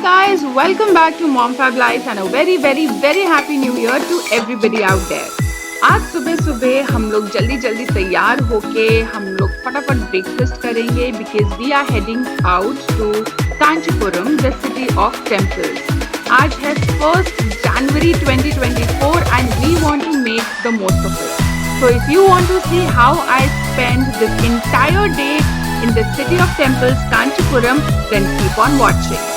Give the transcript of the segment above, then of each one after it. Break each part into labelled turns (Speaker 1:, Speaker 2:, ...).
Speaker 1: guys, welcome back to Mom Fab Life and a very happy new year to everybody out there. आज सुबह सुबह हम लोग जल्दी तैयार होके हम लोग फटाफट ब्रेकफास्ट करेंगे because we are heading out to Kanchipuram, the city of temples. आज है 1st January 2024 and we want to make the most of it. So if you want to see how I spend this entire day in the city of temples, Kanchipuram, then keep on watching.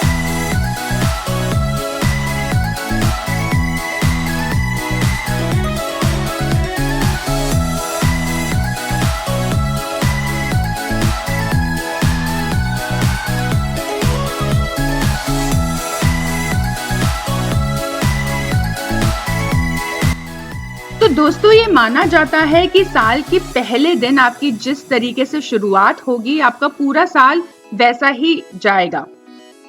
Speaker 1: तो दोस्तों, ये माना जाता है कि साल के पहले दिन आपकी जिस तरीके से शुरुआत होगी, आपका पूरा साल वैसा ही जाएगा।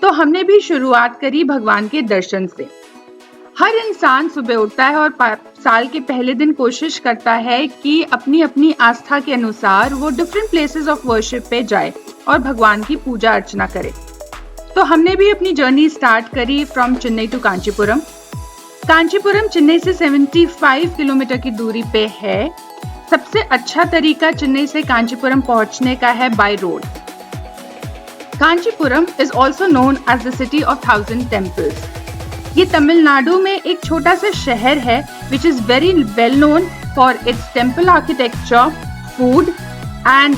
Speaker 1: तो हमने भी शुरुआत करी भगवान के दर्शन से। हर इंसान सुबह उठता है और साल के पहले दिन कोशिश करता है कि अपनी अपनी आस्था के अनुसार वो डिफरेंट प्लेसेस ऑफ वर्शिप पे जाए और भगवान की पूजा अर्चना करे। तो हमने भी अपनी जर्नी स्टार्ट करी फ्रॉम चेन्नई टू कांचीपुरम। कांचीपुरम चेन्नई से 75 किलोमीटर की दूरी पे है। सबसे अच्छा तरीका चेन्नई से कांचीपुरम पहुंचने का है by road. Kanchipuram is also known as the city of 1000 temples. ये तमिलनाडु में एक छोटा सा शहर है which is very well known for its temple architecture, food and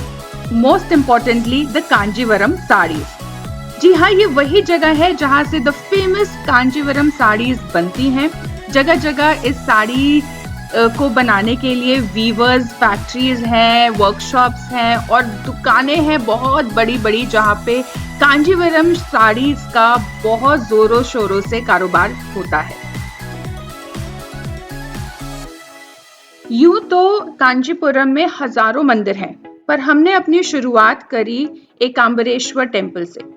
Speaker 1: most importantly the Kanjeevaram sarees. जी हाँ, ये वही जगह है जहाँ से द फेमस कांजीवरम साड़ीज बनती हैं। जगह जगह इस साड़ी को बनाने के लिए वीवर्स फैक्ट्रीज हैं, वर्कशॉप्स हैं और दुकानें हैं बहुत बड़ी बड़ी, जहाँ पे कांजीवरम साड़ीज का बहुत जोरों शोरों से कारोबार होता है। यूं तो कांचीपुरम में हजारों मंदिर हैं, पर हमने अपनी शुरुआत करी एकांबरेश्वर टेम्पल से।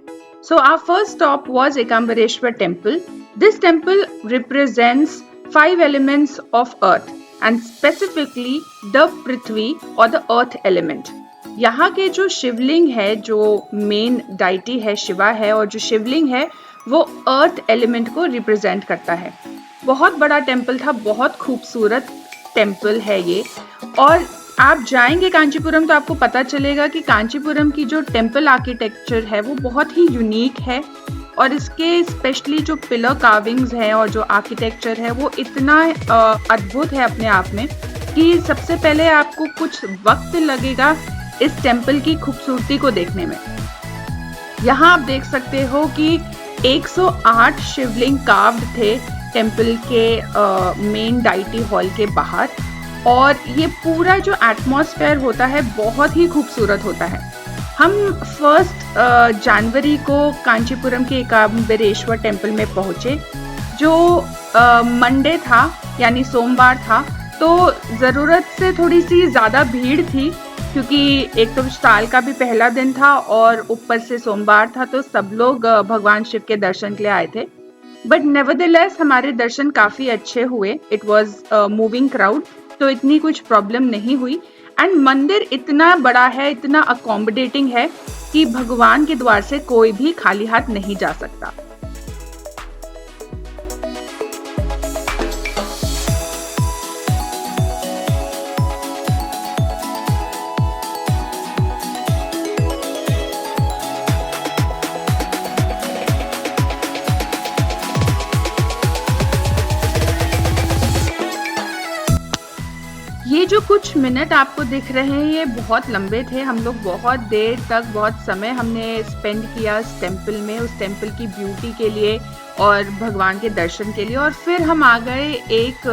Speaker 1: So our first stop was Ekambareshwar temple. This temple represents 5 elements of earth and specifically the Prithvi or the earth element. यहाँ के जो शिवलिंग है, जो मेन डाइटी है शिवा है, और जो शिवलिंग है वो अर्थ एलिमेंट को रिप्रेजेंट करता है। बहुत बड़ा टेम्पल था, बहुत खूबसूरत टेम्पल है ये। और आप जाएंगे कांचीपुरम तो आपको पता चलेगा कि कांचीपुरम की जो टेम्पल आर्किटेक्चर है वो बहुत ही यूनिक है और इसके स्पेशली जो पिलर कार्विंग्स हैं और जो आर्किटेक्चर है वो इतना अद्भुत है अपने आप में कि सबसे पहले आपको कुछ वक्त लगेगा इस टेम्पल की खूबसूरती को देखने में। यहाँ आप देख सकते हो कि 108 शिवलिंग कार्व्ड थे टेम्पल के मेन डाइटी हॉल के बाहर, और ये पूरा जो एटमॉस्फेयर होता है बहुत ही खूबसूरत होता है। हम 1 जनवरी को कांचीपुरम के एकांबरेश्वर टेम्पल में पहुँचे, जो मंडे था यानी सोमवार था। तो ज़रूरत से थोड़ी सी ज़्यादा भीड़ थी क्योंकि एक तो साल का भी पहला दिन था और ऊपर से सोमवार था, तो सब लोग भगवान शिव के दर्शन के लिए आए थे। बट नेवरदलेस हमारे दर्शन काफ़ी अच्छे हुए। इट वॉज मूविंग क्राउड, तो इतनी कुछ प्रॉब्लम नहीं हुई। एंड मंदिर इतना बड़ा है, इतना अकोमोडेटिंग है कि भगवान के द्वार से कोई भी खाली हाथ नहीं जा सकता। ये जो कुछ मिनट आपको दिख रहे हैं ये बहुत लंबे थे। हम लोग बहुत देर तक, बहुत समय हमने स्पेंड किया इस टेम्पल में, उस टेम्पल की ब्यूटी के लिए और भगवान के दर्शन के लिए। और फिर हम आ गए एक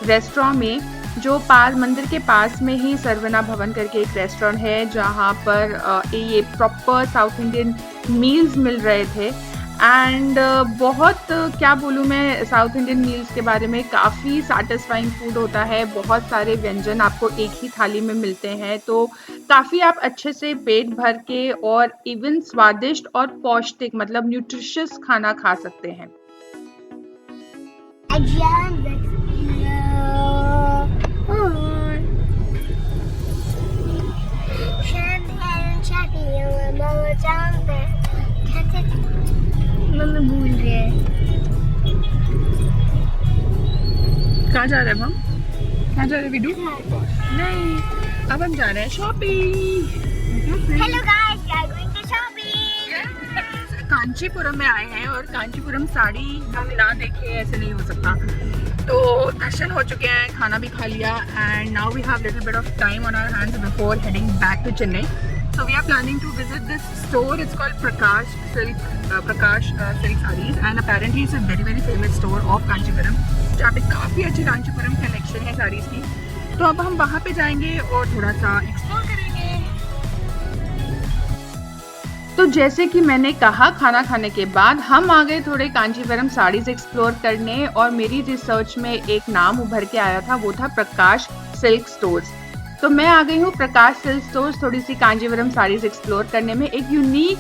Speaker 1: रेस्टोरेंट में, जो मंदिर के पास में ही सरवना भवन करके एक रेस्टोरेंट है, जहाँ पर ये प्रॉपर साउथ इंडियन मील्स मिल रहे थे। एंड बहुत क्या बोलूँ मैं साउथ इंडियन मील्स के बारे में, काफ़ी सैटिस्फाइंग फूड होता है। बहुत सारे व्यंजन आपको एक ही थाली में मिलते हैं, तो काफ़ी आप अच्छे से पेट भर के और इवन स्वादिष्ट और पौष्टिक मतलब न्यूट्रिशियस खाना खा सकते हैं।
Speaker 2: मम्मी भूल रही है।
Speaker 1: कहाँ जा रहे हैं हम? कहाँ जा रहे हैं विडू? नहीं, अब हम जा रहे हैं shopping.
Speaker 2: Hello guys, we are going to shopping.
Speaker 1: Kanchipuram में आए हैं और कांचीपुरम साड़ी हम ना देखे ऐसे नहीं हो सकता। तो दर्शन हो चुके हैं, खाना भी खा लिया and now we have little bit of time on our hands before heading back to Chennai. So we are planning to visit this store. It's called Prakash Silk Sarees and apparently it's a very famous store of Kanchipuram. जहाँ पे काफ़ी अच्छी Kanchipuram collection है साड़ीज़ की. तो अब हम वहाँ पे जाएंगे और थोड़ा सा एक्सप्लोर करेंगे. तो जैसे कि मैंने कहा, खाना खाने के बाद हम आ गए थोड़े कांचीपुरम साड़ीज़ एक्सप्लोर करने और मेरी रिसर्च में एक नाम उभर के आया था, वो था प्रकाश सिल्क स्टोर्स. तो मैं आ गई हूँ प्रकाश सिल्क स्टोर्स थोड़ी सी कांजीवरम साड़ीज़ एक्सप्लोर करने में. एक यूनिक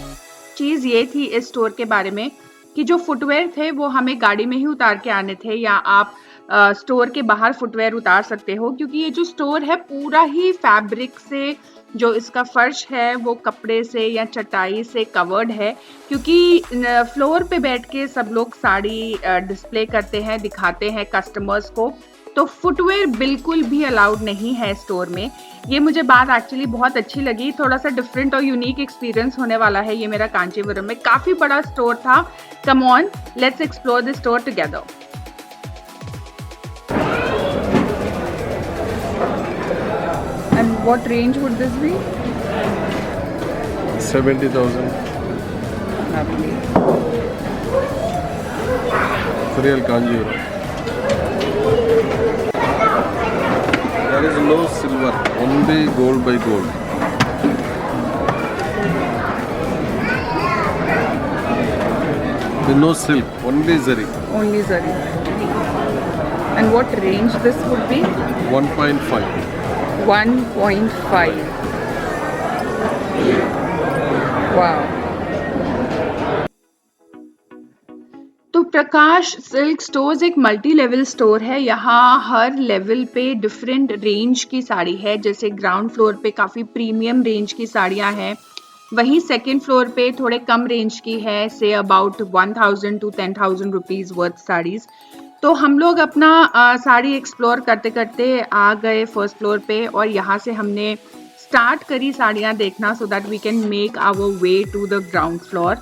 Speaker 1: चीज़ ये थी इस स्टोर के बारे में कि जो फुटवेयर थे वो हमें गाड़ी में ही उतार के आने थे, या आप स्टोर के बाहर फुटवेयर उतार सकते हो, क्योंकि ये जो स्टोर है पूरा ही फैब्रिक से, जो इसका फर्श है वो कपड़े से या चटाई से कवर्ड है, क्योंकि फ्लोर पे बैठ के सब लोग साड़ी डिस्प्ले करते हैं, दिखाते हैं कस्टमर्स को. तो फुटवेयर बिल्कुल भी अलाउड नहीं है स्टोर में. ये मुझे बात एक्चुअली बहुत अच्छी लगी. थोड़ा सा डिफरेंट और यूनिक एक्सपीरियंस होने वाला है ये मेरा कांचीपुरम में. काफ़ी बड़ा स्टोर था. Come on, let's explore the store together. And what range would this be?
Speaker 3: 70,000. Real Kanjivaram. There is no silver, only gold by gold. There no silk, only zari.
Speaker 1: Only zari. And what range this would be?
Speaker 3: 1.5.
Speaker 1: 1.5. Wow. तो प्रकाश silk stores एक multi level store है. यहाँ हर level पे different range की साड़ी है. जैसे ground floor पे काफ़ी प्रीमियम रेंज की साड़ियाँ हैं, वहीं सेकेंड फ्लोर पे थोड़े कम रेंज की है, say about 1,000 to 10,000 rupees worth saris. तो हम लोग अपना साड़ी एक्सप्लोर करते करते आ गए फर्स्ट फ्लोर पे और यहाँ से हमने स्टार्ट करी साड़ियाँ देखना, so that we can make our way to the ground floor.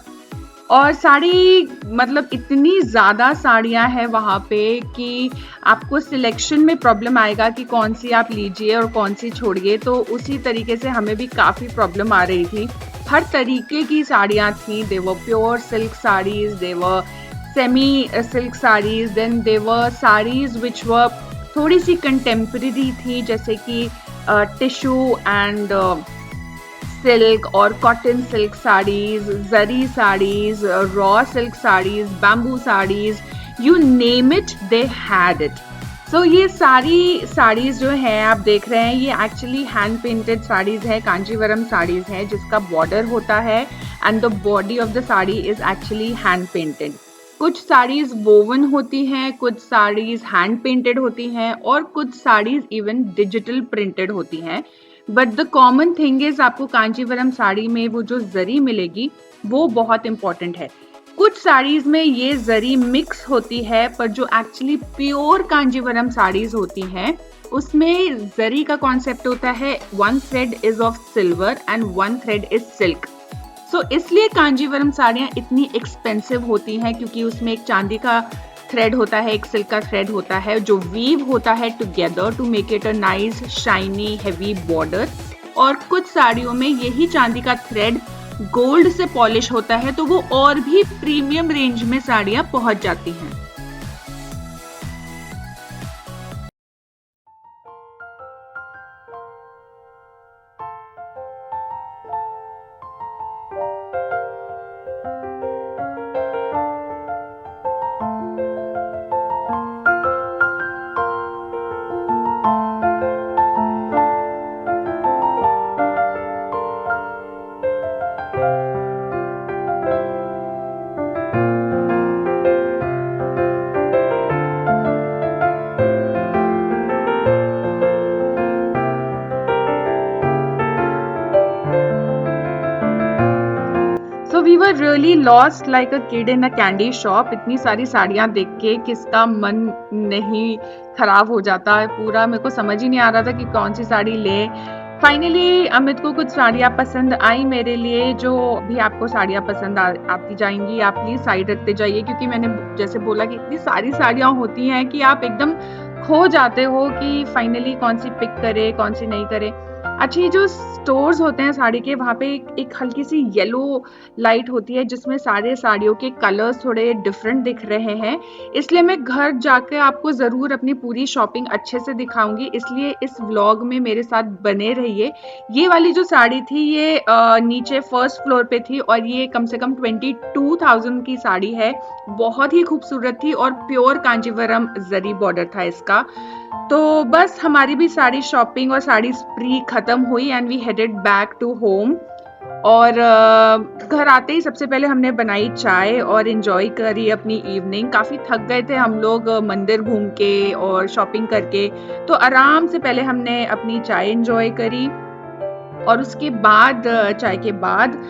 Speaker 1: और साड़ी मतलब इतनी ज़्यादा साड़ियाँ हैं वहाँ पे कि आपको सिलेक्शन में प्रॉब्लम आएगा कि कौन सी आप लीजिए और कौन सी छोड़िए. तो उसी तरीके से हमें भी काफ़ी प्रॉब्लम आ रही थी. हर तरीके की साड़ियाँ थी. They were pure silk sarees, they were semi silk sarees, then they were sarees which were थोड़ी सी कंटेम्प्रेरी थी, जैसे कि टिश्यू एंड सिल्क और cotton silk sarees, zari sarees, raw silk sarees, bamboo sarees, you name it they had it. So ये सारी साड़ीज़ जो हैं आप देख रहे हैं, ये एक्चुअली हैंड पेंटेड साड़ीज़ है, कांजीवरम साड़ीज़ हैं, जिसका बॉर्डर होता है and the body of the sari is actually hand painted. कुछ साड़ीज़ वोवन होती हैं, कुछ साड़ीज़ हैंड पेंटेड होती हैं और कुछ साड़ीज़ इवन डिजिटल प्रिंटेड होती हैं. But the common thing is, आपको कांचीवरम साड़ी में वो जो जरी मिलेगी वो बहुत इंपॉर्टेंट है. कुछ साड़ीज में ये जरी मिक्स होती है, पर जो एक्चुअली प्योर कांजीवरम साड़ीज होती हैं उसमें जरी का कॉन्सेप्ट होता है, one thread is of silver and one thread is silk. So इसलिए कांजीवरम साड़ियाँ इतनी एक्सपेंसिव होती हैं, क्योंकि उसमें एक चांदी का थ्रेड होता है, एक सिल्क का थ्रेड होता है, जो वीव होता है together to make it a nice shiny heavy border. और कुछ साड़ियों में यही चांदी का थ्रेड गोल्ड से पॉलिश होता है, तो वो और भी प्रीमियम रेंज में साड़ियाँ पहुंच जाती हैं. Were really lost like a kid in a candy shop. इतनी सारी साड़ियां देख के किसका मन नहीं खराब हो जाता है पूरा। मेरे को समझ ही नहीं आ रहा था कि कौन सी साड़ी ले। फाइनली अमित को कुछ साड़ियां पसंद आई मेरे लिए। जो भी आपको साड़ियां पसंद आती जाएंगी आप प्लीज साइड रखते जाइए, क्योंकि मैंने जैसे बोला कि इतनी सारी साड़ियां होती हैं कि आप एकदम खो जाते हो कि फाइनली कौन सी पिक करे कौन सी नहीं करे। अच्छा, ये जो स्टोर्स होते हैं साड़ी के, वहाँ पे एक हल्की सी येलो लाइट होती है जिसमें सारे साड़ियों के कलर्स थोड़े डिफरेंट दिख रहे हैं। इसलिए मैं घर जाकर आपको ज़रूर अपनी पूरी शॉपिंग अच्छे से दिखाऊंगी, इसलिए इस व्लॉग में मेरे साथ बने रहिए। ये वाली जो साड़ी थी ये नीचे फर्स्ट फ्लोर पे थी और ये कम से कम 22,000 की साड़ी है। बहुत ही खूबसूरत थी और प्योर कांजीवरम जरी बॉर्डर था इसका। तो बस हमारी भी साड़ी शॉपिंग और साड़ी स्प्री खत्म हुई and we headed back to home. और घर आते ही सबसे पहले हमने बनाई चाय और एंजॉय करी अपनी इवनिंग। काफ़ी थक गए थे हम लोग मंदिर घूम के और शॉपिंग करके, तो आराम से पहले हमने अपनी चाय एंजॉय करी और उसके बाद चाय के बाद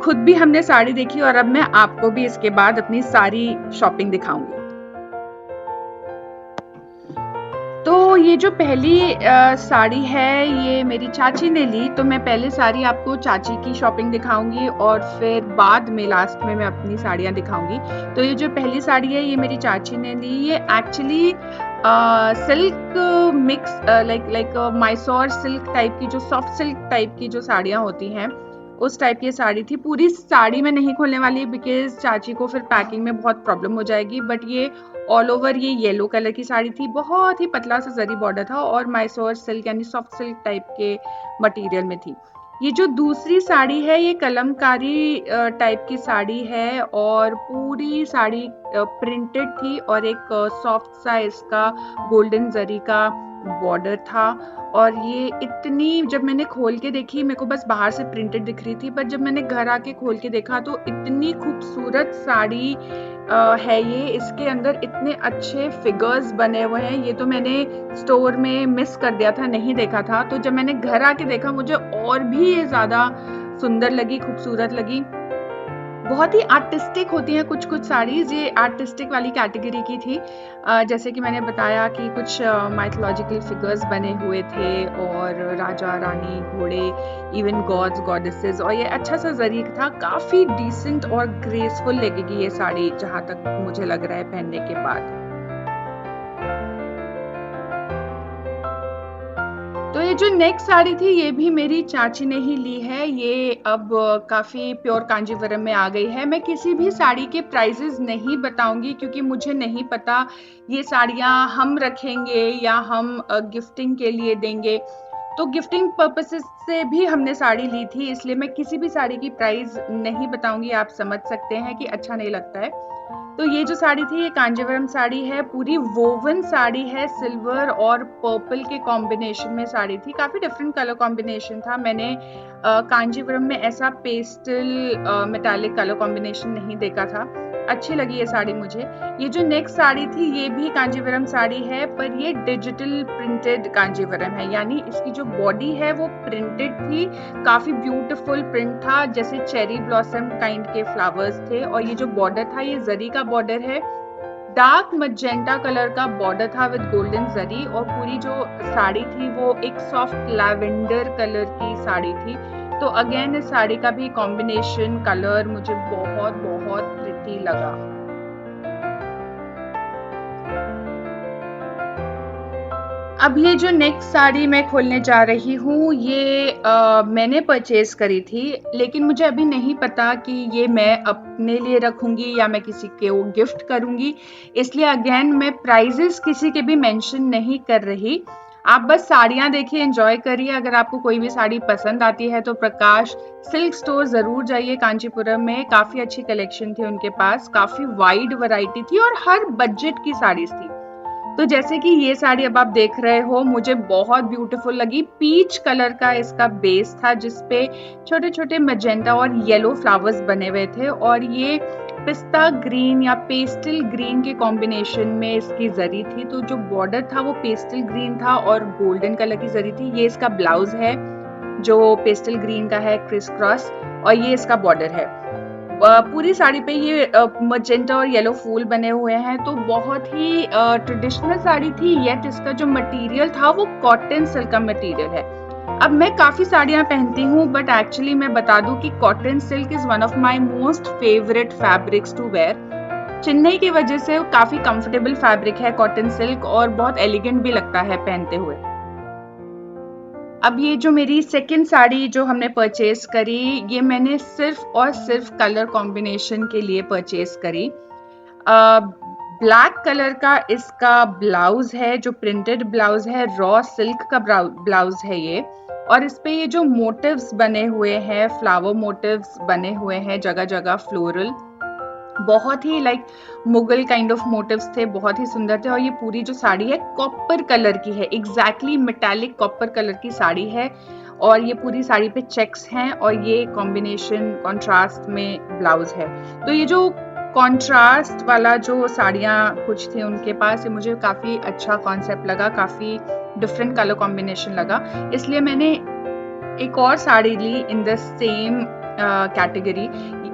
Speaker 1: खुद भी हमने साड़ी देखी और अब मैं आपको भी इसके बाद अपनी सारी शॉपिंग दिखाऊंगी। तो ये जो पहली साड़ी है ये मेरी चाची ने ली, तो मैं पहले सारी आपको चाची की शॉपिंग दिखाऊंगी और फिर बाद में लास्ट में मैं अपनी साड़ियाँ दिखाऊंगी। तो ये जो पहली साड़ी है ये मेरी चाची ने ली। ये actually silk mix like Mysore silk type की, जो सॉफ्ट सिल्क टाइप की जो साड़ियाँ होती हैं उस टाइप की साड़ी थी। पूरी साड़ी में नहीं खोलने वाली बिकॉज चाची को फिर पैकिंग में बहुत प्रॉब्लम हो जाएगी। बट ये ऑल ओवर ये येलो कलर की साड़ी थी, बहुत ही पतला सा जरी बॉर्डर था और मैसूर सिल्क यानी सॉफ्ट सिल्क टाइप के मटेरियल में थी। ये जो दूसरी साड़ी है ये कलमकारी टाइप की साड़ी है और पूरी साड़ी प्रिंटेड थी और एक सॉफ्ट सा इसका गोल्डन जरी का बॉर्डर था। और ये इतनी, जब मैंने खोल के देखी, मेरे को बस बाहर से प्रिंटेड दिख रही थी, पर जब मैंने घर आके खोल के देखा तो इतनी खूबसूरत साड़ी है ये। इसके अंदर इतने अच्छे फिगर्स बने हुए हैं, ये तो मैंने स्टोर में मिस कर दिया था, नहीं देखा था। तो जब मैंने घर आके देखा मुझे और भी ये ज्यादा सुंदर लगी, खूबसूरत लगी। बहुत ही आर्टिस्टिक होती हैं कुछ कुछ साड़ीज, ये आर्टिस्टिक वाली कैटेगरी की थी। जैसे कि मैंने बताया कि कुछ माइथोलॉजिकल फिगर्स बने हुए थे और राजा रानी घोड़े, इवन गॉड्स गॉडेसेस, और ये अच्छा सा जरी था। काफी डिसेंट और ग्रेसफुल लगेगी ये साड़ी जहां तक मुझे लग रहा है पहनने के बाद। तो ये जो नेक्स्ट साड़ी थी ये भी मेरी चाची ने ही ली है। ये अब काफ़ी प्योर कांजीवरम में आ गई है। मैं किसी भी साड़ी के प्राइसेस नहीं बताऊंगी क्योंकि मुझे नहीं पता ये साड़ियाँ हम रखेंगे या हम गिफ्टिंग के लिए देंगे। तो गिफ्टिंग पर्पसेस से भी हमने साड़ी ली थी, इसलिए मैं किसी भी साड़ी की प्राइस नहीं बताऊंगी। आप समझ सकते हैं कि अच्छा नहीं लगता है। तो ये जो साड़ी थी ये कांजीवरम साड़ी है, पूरी वोवन साड़ी है, सिल्वर और पर्पल के कॉम्बिनेशन में साड़ी थी। काफी डिफरेंट कलर कॉम्बिनेशन था। मैंने कांजीवरम में ऐसा पेस्टल मेटालिक कलर कॉम्बिनेशन नहीं देखा था। अच्छी लगी ये साड़ी मुझे। ये जो नेक्स्ट साड़ी थी ये भी कांजीवरम साड़ी है, पर ये डिजिटल प्रिंटेड कांजीवरम है, यानी इसकी जो बॉडी है वो प्रिंटेड थी। काफी ब्यूटीफुल प्रिंट था, जैसे चेरी ब्लॉसम काइंड के फ्लावर्स थे। और ये जो बॉर्डर था ये जरी का बॉर्डर है, डार्क मजेंटा कलर का बॉर्डर था विद गोल्डन जरी। और पूरी जो साड़ी थी वो एक सॉफ्ट लैवेंडर कलर की साड़ी थी। तो अगेन इस साड़ी का भी कॉम्बिनेशन कलर मुझे बहुत बहुत प्रिटी लगा। अब ये जो नेक्स्ट साड़ी मैं खोलने जा रही हूँ ये मैंने परचेज करी थी, लेकिन मुझे अभी नहीं पता कि ये मैं अपने लिए रखूंगी या मैं किसी के वो गिफ्ट करूंगी, इसलिए अगेन मैं प्राइजेस किसी के भी मेंशन नहीं कर रही। आप बस साड़ियाँ देखिए, एंजॉय करिए। अगर आपको कोई भी साड़ी पसंद आती है तो प्रकाश सिल्क स्टोर जरूर जाइए कांचीपुरम में। काफी अच्छी कलेक्शन थी उनके पास, काफी वाइड वैरायटी थी और हर बजट की साड़ीज थी। तो जैसे कि ये साड़ी अब आप देख रहे हो मुझे बहुत ब्यूटीफुल लगी। पीच कलर का इसका बेस था जिसपे छोटे छोटे मजेंटा और येलो फ्लावर्स बने हुए थे और ये पिस्ता ग्रीन या पेस्टल ग्रीन के कॉम्बिनेशन में इसकी जरी थी। तो जो बॉर्डर था वो पेस्टल ग्रीन था और गोल्डन कलर की जरी थी। ये इसका ब्लाउज है जो पेस्टल ग्रीन का है क्रिस क्रॉस, और ये इसका बॉर्डर है। पूरी साड़ी पे ये मजेंटा और येलो फूल बने हुए हैं, तो बहुत ही ट्रेडिशनल साड़ी थी, येट इसका जो मटेरियल था वो कॉटन सिल्क का मटेरियल है। अब मैं काफ़ी साड़ियाँ पहनती हूँ, बट एक्चुअली मैं बता दूँ कि cotton silk is one of my most favourite fabrics to wear. Chennai की वजह से काफ़ी कंफर्टेबल फैब्रिक है कॉटन सिल्क, और बहुत एलिगेंट भी लगता है पहनते हुए। अब ये जो मेरी सेकंड साड़ी जो हमने परचेज करी, ये मैंने सिर्फ और सिर्फ कलर कॉम्बिनेशन के लिए परचेज करी। ब्लैक कलर का इसका ब्लाउज है, जो प्रिंटेड ब्लाउज है, रॉ सिल्क का ब्लाउज है ये, और इस पे ये जो मोटिव्स बने हुए हैं, फ्लावर मोटिव्स बने हुए हैं जगह जगह फ्लोरल, बहुत ही like Mughal kind of motifs थे, बहुत ही सुंदर थे। और ये पूरी जो साड़ी है कॉपर कलर की है, एग्जैक्टली मेटालिक कॉपर कलर की साड़ी है, और ये पूरी साड़ी पे चेक्स हैं, और ये कॉम्बिनेशन कॉन्ट्रास्ट में ब्लाउज है। तो ये जो कॉन्ट्रास्ट वाला जो साड़ियाँ कुछ थी उनके पास, ये मुझे काफ़ी अच्छा कॉन्सेप्ट लगा, काफ़ी डिफरेंट कलर कॉम्बिनेशन लगा, इसलिए मैंने एक और साड़ी ली इन द सेम कैटेगरी।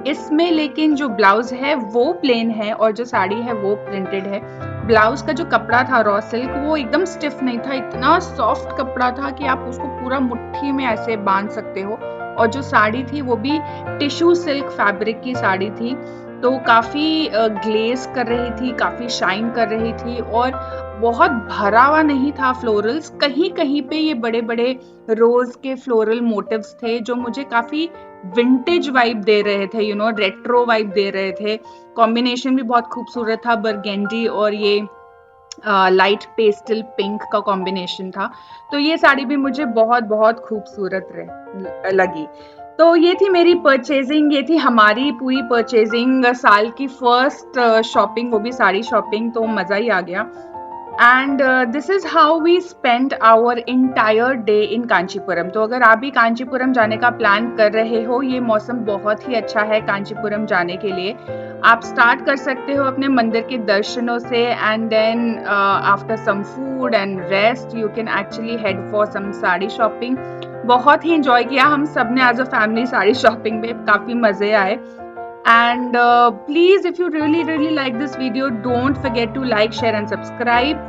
Speaker 1: इसमें लेकिन जो ब्लाउज है वो प्लेन है और जो साड़ी है वो प्रिंटेड है। ब्लाउज का जो कपड़ा था रॉ सिल्क, वो एकदम स्टिफ नहीं था, इतना सॉफ्ट कपड़ा था कि आप उसको पूरा मुट्ठी में ऐसे बांध सकते हो। और जो साड़ी थी वो भी टिश्यू सिल्क फैब्रिक की साड़ी थी, तो काफ़ी ग्लेज कर रही थी, काफ़ी शाइन कर रही थी, और बहुत भरा हुआ नहीं था फ्लोरल्स, कहीं कहीं पे ये बड़े बड़े रोज के फ्लोरल मोटिव्स थे जो मुझे काफ़ी विंटेज वाइब दे रहे थे, यू नो, रेट्रो वाइब दे रहे थे। कॉम्बिनेशन भी बहुत खूबसूरत था, बरगेंडी और ये लाइट पेस्टल पिंक का कॉम्बिनेशन था। तो ये साड़ी भी मुझे बहुत बहुत खूबसूरत लगी। तो ये थी मेरी परचेजिंग, ये थी हमारी पूरी परचेजिंग, साल की फर्स्ट शॉपिंग, वो भी साड़ी शॉपिंग, तो मज़ा ही आ गया। And this is how we spend our entire day in Kanchipuram. तो अगर आप भी कांचीपुरम जाने का प्लान कर रहे हो, ये मौसम बहुत ही अच्छा है कांचीपुरम जाने के लिए। आप स्टार्ट कर सकते हो अपने मंदिर के दर्शनों से, and then after some food and rest you can actually head for some sari shopping. बहुत ही इंजॉय किया हम सब ने as a family sari shopping में, काफ़ी मज़े आए। And please, if you really like this video, don't forget to like, share and subscribe.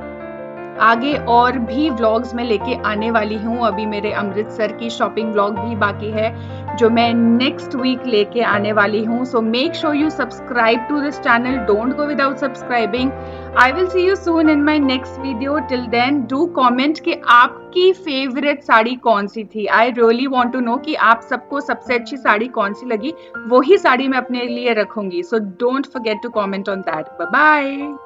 Speaker 1: आगे और भी व्लॉग्स में लेके आने वाली हूँ। अभी मेरे अमृतसर की शॉपिंग व्लॉग भी बाकी है जो मैं नेक्स्ट वीक लेके आने वाली हूँ। So make sure you subscribe to this channel, don't go without subscribing. I will see you soon in my next video. Till then do comment कि आपकी फेवरेट साड़ी कौन सी थी। I really want to know कि आप सबको सबसे अच्छी साड़ी कौन सी लगी, वही साड़ी मैं अपने लिए रखूंगी। So don't forget to comment on that. Bye bye.